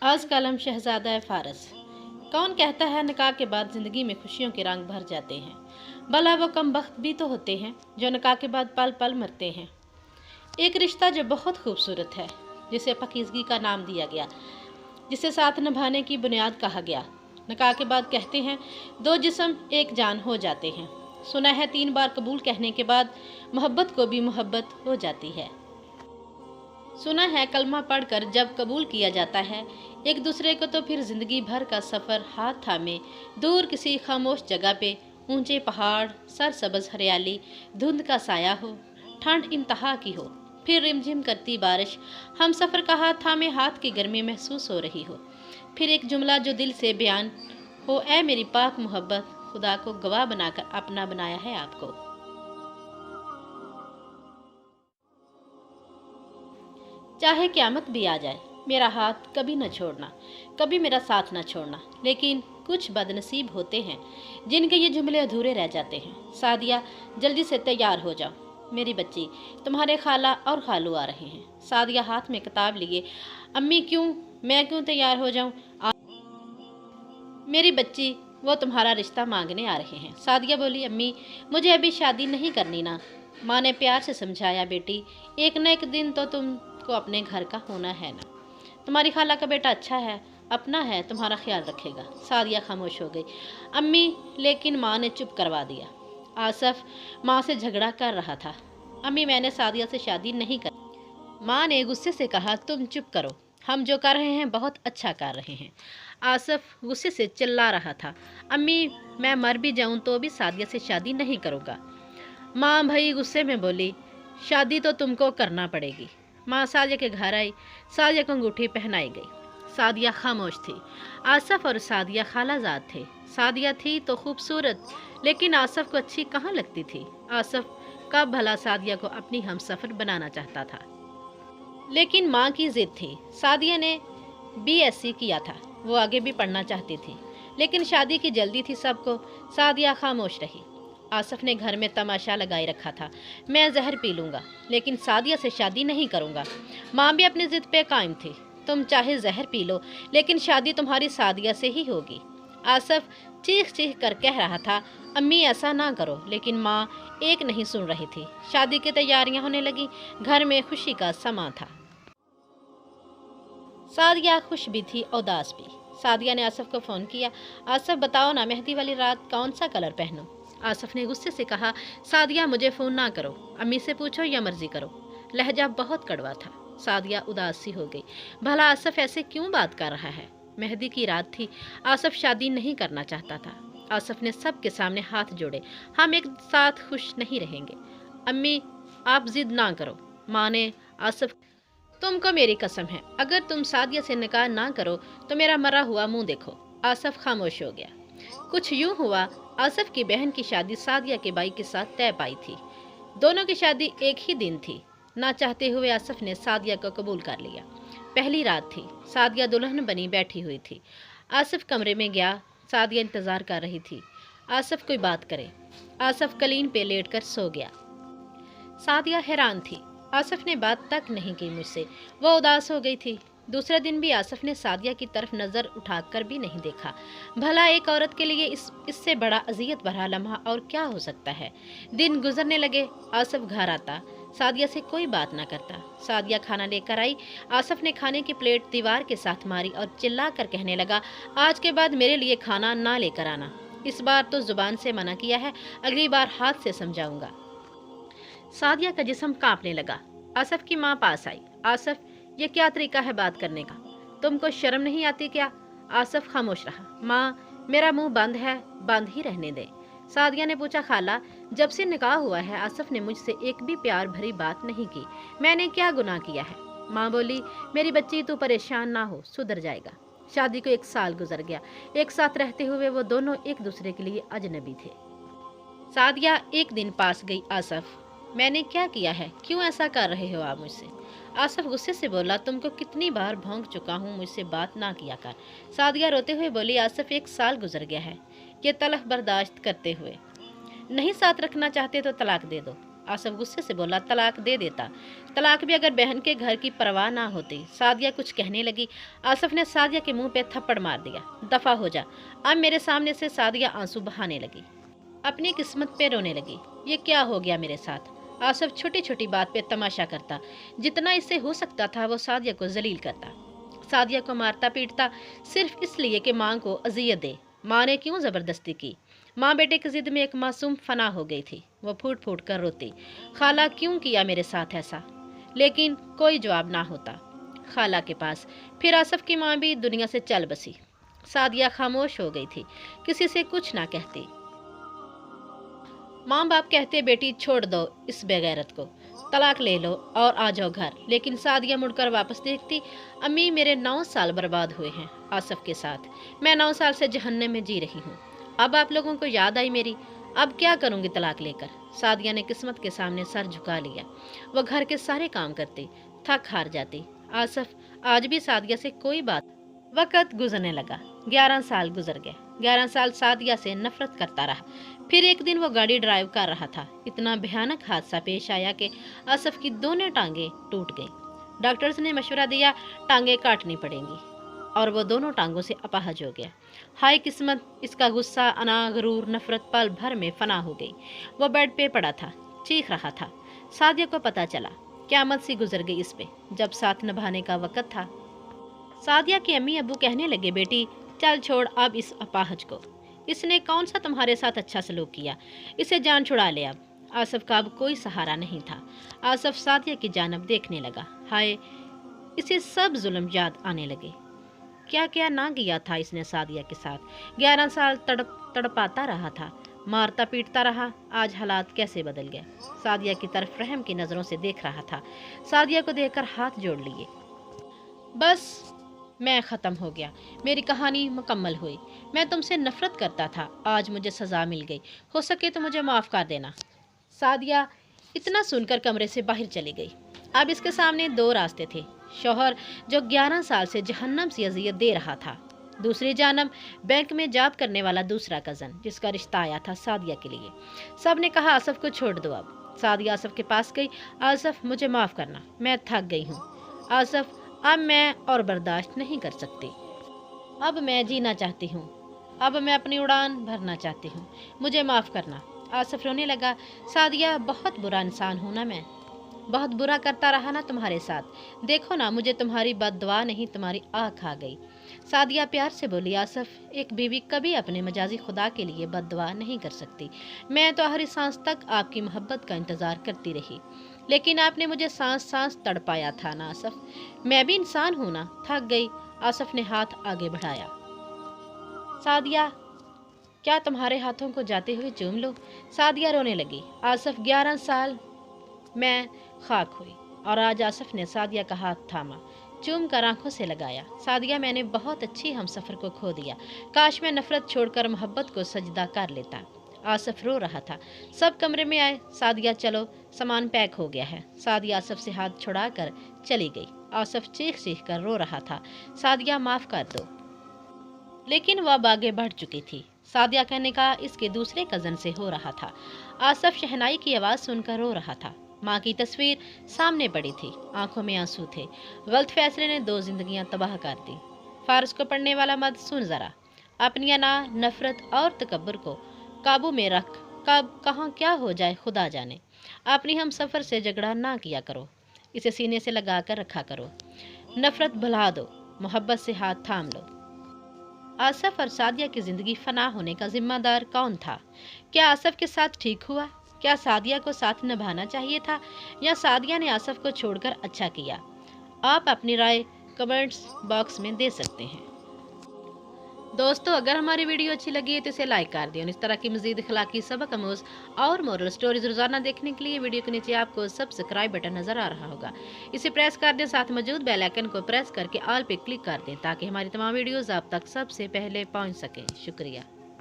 आज कलम शहजादा फारस। कौन कहता है निकाह के बाद ज़िंदगी में खुशियों के रंग भर जाते हैं। भला वो कम बख्त भी तो होते हैं जो निकाह के बाद पल पल मरते हैं। एक रिश्ता जो बहुत खूबसूरत है, जिसे पाकीज़गी का नाम दिया गया, जिसे साथ निभाने की बुनियाद कहा गया। निकाह के बाद कहते हैं दो जिस्म एक जान हो जाते हैं। सुना है 3 बार कबूल कहने के बाद मोहब्बत को भी मोहब्बत हो जाती है। सुना है कलमा पढ़कर जब कबूल किया जाता है एक दूसरे को, तो फिर ज़िंदगी भर का सफ़र हाथ थामे दूर किसी खामोश जगह पे, ऊंचे पहाड़, सरसब्ज़ हरियाली, धुंध का साया हो, ठंड इंतहा की हो, फिर रिमझिम करती बारिश, हम सफ़र का हाथ थामे हाथ की गर्मी महसूस हो रही हो, फिर एक जुमला जो दिल से बयान हो, ऐ मेरी पाक मोहब्बत, खुदा को गवाह बनाकर अपना बनाया है आपको। चाहे क़यामत भी आ जाए मेरा हाथ कभी न छोड़ना, कभी मेरा साथ न छोड़ना। लेकिन कुछ बदनसीब होते हैं जिनके ये जुमले अधूरे रह जाते हैं। सादिया, जल्दी से तैयार हो जाओ मेरी बच्ची, तुम्हारे खाला और खालू आ रहे हैं। सादिया हाथ में किताब लिए, अम्मी क्यों, मैं क्यों तैयार हो जाऊं? मेरी बच्ची, वो तुम्हारा रिश्ता मांगने आ रहे हैं। सादिया बोली, अम्मी मुझे अभी शादी नहीं करनी ना। माँ ने प्यार से समझाया, बेटी एक न एक दिन तो तुमको अपने घर का होना है ना। तुम्हारी खाला का बेटा अच्छा है, अपना है, तुम्हारा ख्याल रखेगा। सादिया खामोश हो गई। अम्मी, लेकिन माँ ने चुप करवा दिया। आसफ माँ से झगड़ा कर रहा था। अम्मी मैंने सादिया से शादी नहीं कर। माँ ने गुस्से से कहा, तुम चुप करो, हम जो कर रहे हैं बहुत अच्छा कर रहे हैं। आसफ गुस्से से चिल्ला रहा था, अम्मी मैं मर भी जाऊं तो भी सादिया से शादी नहीं करूँगा। माँ भई गुस्से में बोली, शादी तो तुमको करना पड़ेगी। माँ सादिया के घर आई, सादिया को अंगूठी पहनाई गई। सादिया खामोश थी। आसफ और सादिया खालाजाद थे। सादिया थी तो खूबसूरत, लेकिन आसफ को अच्छी कहाँ लगती थी। आसफ कब भला सादिया को अपनी हमसफ़र बनाना चाहता था, लेकिन माँ की ज़िद थी। सादिया ने BSc किया था, वो आगे भी पढ़ना चाहती थी, लेकिन शादी की जल्दी थी सबको। सादिया खामोश रही। आसफ ने घर में तमाशा लगाए रखा था, मैं जहर पी लूँगा लेकिन सादिया से शादी नहीं करूँगा। माँ भी अपनी ज़िद पे कायम थी, तुम चाहे जहर पी लो लेकिन शादी तुम्हारी सादिया से ही होगी। आसफ चीख चीख कर कह रहा था, अम्मी ऐसा ना करो, लेकिन माँ एक नहीं सुन रही थी। शादी की तैयारियां होने लगी, घर में खुशी का समा था। सादिया खुश भी थी उदास भी। सादिया ने आसफ को फ़ोन किया, आसफ बताओ ना मेहंदी वाली रात कौन सा कलर पहनूं? आसफ ने गुस्से से कहा, सादिया मुझे फ़ोन ना करो, अम्मी से पूछो या मर्जी करो। लहजा बहुत कड़वा था। सादिया उदास सी हो गई। भला आसफ ऐसे क्यों बात कर रहा है? मेहंदी की रात थी, आसफ शादी नहीं करना चाहता था। आसफ ने सबके सामने हाथ जोड़े, हम एक साथ खुश नहीं रहेंगे। अम्मी आप जिद ना करो। माँ ने आसफ, तुमको मेरी कसम है अगर तुम सादिया से निकाह ना करो तो मेरा मरा हुआ मुंह देखो। आसफ खामोश हो गया। कुछ यूं हुआ, आसफ की बहन की शादी सादिया के भाई के साथ तय पाई थी। दोनों की शादी एक ही दिन थी। ना चाहते हुए आसफ ने सादिया को कबूल कर लिया। पहली रात थी, सादिया दुल्हन बनी बैठी हुई थी। आसफ कमरे में गया, सादिया इंतज़ार कर रही थी आसफ कोई बात करे। आसफ कलीन पे लेटकर सो गया। सादिया हैरान थी, आसफ ने बात तक नहीं की मुझसे, वह उदास हो गई थी। दूसरे दिन भी आसफ ने सादिया की तरफ नज़र उठाकर भी नहीं देखा। भला एक औरत के लिए इससे बड़ा अजियत भरा लम्हा और क्या हो सकता है। दिन गुजरने लगे, आसफ घर आता, सादिया से कोई बात ना करता। सादिया खाना लेकर आई, आसफ ने खाने की प्लेट दीवार के साथ मारी और चिल्ला कर कहने लगा, आज के बाद मेरे लिए खाना ना लेकर आना। इस बार तो ज़ुबान से मना किया है, अगली बार हाथ से समझाऊंगा। सादिया का जिस्म कांपने लगा। आसफ की माँ पास आई, आसफ ये क्या तरीका है बात करने का, तुमको शर्म नहीं आती क्या? आसफ खामोश रहा। माँ मेरा मुंह बंद है, बंद ही रहने दे। सादिया ने पूछा, खाला जब से निकाह हुआ है आसफ ने मुझसे एक भी प्यार भरी बात नहीं की, मैंने क्या गुनाह किया है? माँ बोली, मेरी बच्ची तू परेशान ना हो, सुधर जाएगा। शादी को 1 साल गुजर गया। एक साथ रहते हुए वो दोनों एक दूसरे के लिए अजनबी थे। सादिया एक दिन पास गई, आसफ मैंने क्या किया है, क्यों ऐसा कर रहे हो आप मुझसे? आसफ गुस्से से बोला, तुमको कितनी बार भौंक चुका हूँ, मुझसे बात ना किया कर। सादिया रोते हुए बोली, आसफ 1 साल गुजर गया है ये तलख बर्दाश्त करते हुए, नहीं साथ रखना चाहते तो तलाक दे दो। आसफ गुस्से से बोला, तलाक दे देता, तलाक भी अगर बहन के घर की परवाह ना होती। सादिया कुछ कहने लगी। आसफ ने सादिया के मुंह पे थप्पड़ मार दिया। दफा हो जा। अब मेरे सामने से सादिया आंसू बहाने लगी, अपनी किस्मत पे रोने लगी। ये क्या हो गया मेरे साथ? आसफ छोटी छोटी बात पे तमाशा करता, जितना इससे हो सकता था वो सादिया को जलील करता, सादिया को मारता पीटता सिर्फ इसलिए कि माँ को अजियत दे। माँ ने क्यों ज़बरदस्ती की? माँ बेटे की जिद में एक मासूम फना हो गई थी। वो फूट फूट कर रोती, खाला क्यों किया मेरे साथ ऐसा? लेकिन कोई जवाब ना होता खाला के पास। फिर आसफ की माँ भी दुनिया से चल बसी। सादिया खामोश हो गई थी, किसी से कुछ ना कहती। माँ बाप कहते, बेटी छोड़ दो इस बेगैरत को, तलाक ले लो और आ जाओ घर। लेकिन सादिया मुड़कर वापस देखती, अम्मी मेरे 9 साल बर्बाद हुए हैं आसफ के साथ। मैं 9 साल से जहन्नम में जी रही हूँ। अब आप लोगों को याद आई मेरी। अब क्या करूँगी तलाक लेकर? सादिया ने किस्मत के सामने सर झुका लिया। वो घर के सारे काम करती, थक हार जाती। आसफ आज भी सादिया से कोई बात। वक़्त गुजरने लगा। 11 साल गुजर गए। 11 साल सादिया से नफरत करता रहा। फिर एक दिन वो गाड़ी ड्राइव कर रहा था। इतना भयानक हादसा पेश आया कि आसफ की दोनों टांगें टूट गईं। डॉक्टर्स ने मशवरा दिया टांगें काटनी पड़ेंगी और वो दोनों टांगों से अपाहज हो गया। हाय किस्मत! इसका गुस्सा, अना, गरूर, नफरत पल भर में फना हो गई। वो बेड पे पड़ा था, चीख रहा था। सादिया को पता चला, क़यामत सी गुजर गई इस पे। जब साथ निभाने का वक़्त था, सादिया के अम्मी अब्बू कहने लगे, बेटी चल छोड़ अब इस अपाहज को, इसने कौन सा तुम्हारे साथ अच्छा सलूक किया, इसे जान छुड़ा ले अब। आसफ का अब कोई सहारा नहीं था। आसफ सादिया की जानब देखने लगा। हाय, इसे सब जुल्म याद आने लगे। क्या क्या ना किया था इसने सादिया के साथ। 11 साल तड़पाता रहा था, मारता पीटता रहा। आज हालात कैसे बदल गए। सादिया की तरफ रहम की नज़रों से देख रहा था। सादिया को देखकर हाथ जोड़ लिए। बस मैं ख़त्म हो गया, मेरी कहानी मुकम्मल हुई। मैं तुमसे नफ़रत करता था, आज मुझे सज़ा मिल गई। हो सके तो मुझे माफ़ कर देना। सादिया इतना सुनकर कमरे से बाहर चली गई। अब इसके सामने 2 रास्ते थे। शौहर जो 11 साल से जहन्नम सी अजियत दे रहा था, दूसरी जानब बैंक में जॉब करने वाला दूसरा कज़न जिसका रिश्ता आया था सादिया के लिए। सब ने कहा आसफ को छोड़ दो अब। सादिया आसफ के पास गई। आसफ मुझे माफ़ करना, मैं थक गई हूँ। आसफ अब मैं और बर्दाश्त नहीं कर सकती। अब मैं जीना चाहती हूँ, अब मैं अपनी उड़ान भरना चाहती हूँ, मुझे माफ़ करना। आसफ रोने लगा। सादिया बहुत बुरा इंसान हूँ ना मैं, बहुत बुरा करता रहा ना तुम्हारे साथ। देखो ना, मुझे तुम्हारी बद्दुआ नहीं तुम्हारी आँख आ गई। सादिया प्यार से बोली, आसफ एक बीवी कभी अपने मजाजी खुदा के लिए बद्दुआ नहीं कर सकती। मैं तो हर सांस तक आपकी मोहब्बत का इंतज़ार करती रही, लेकिन आपने मुझे सांस सांस तड़पाया था ना आसफ। मैं भी इंसान हूँ ना। थक गई। आसफ ने हाथ आगे बढ़ाया। सादिया क्या तुम्हारे हाथों को जाते हुए चूम लो। सादिया रोने लगी। आसफ 11 साल मैं खाक हुई और आज आसफ ने सादिया का हाथ थामा, चूम कर आंखों से लगाया। सादिया मैंने बहुत अच्छी हमसफ़र को खो दिया, काश मैं नफ़रत छोड़कर मोहब्बत को सजदा कर लेता। आसफ रो रहा था। सब कमरे में आए। सादिया चलो, सामान पैक हो गया है। सादिया आसफ से हाथ छुड़ाकर चली गई। आसफ चीख चीख कर रो रहा था, सादिया माफ़ कर दो। लेकिन वह आगे बढ़ चुकी थी। सादिया का निकाह इसके दूसरे कज़न से हो रहा था। आसफ शहनाई की आवाज़ सुनकर रो रहा था। माँ की तस्वीर सामने पड़ी थी, आंखों में आंसू थे। गलत फैसले ने 2 जिंदगियां तबाह कर दी। फारस को पढ़ने वाला मर्द सुन ज़रा, अपनी अना, नफ़रत और तकब्बुर को काबू में रख कब कहाँ क्या हो जाए खुदा जाने। अपनी हम सफ़र से झगड़ा ना किया करो, इसे सीने से लगा कर रखा करो। नफ़रत भुला दो, मोहब्बत से हाथ थाम लो। आसफ और सादिया की ज़िंदगी फना होने का जिम्मेदार कौन था? क्या आसफ के साथ ठीक हुआ? क्या सादिया को साथ निभाना चाहिए था, या सादिया ने आसफ को छोड़कर अच्छा किया? आप अपनी राय कमेंट्स बॉक्स में दे सकते हैं। दोस्तों, अगर हमारी वीडियो अच्छी लगी है तो इसे लाइक कर दें और इस तरह की मज़ीद अखलाकी सबक आमूज़ और मोरल स्टोरीज रोज़ाना देखने के लिए वीडियो के नीचे आपको सब्सक्राइब बटन नज़र आ रहा होगा, इसे प्रेस कर दें। साथ मौजूद बेल आइकन को प्रेस करके ऑल पे क्लिक कर दें ताकि हमारी तमाम वीडियोज़ आप तक सबसे पहले पहुँच सकें। शुक्रिया।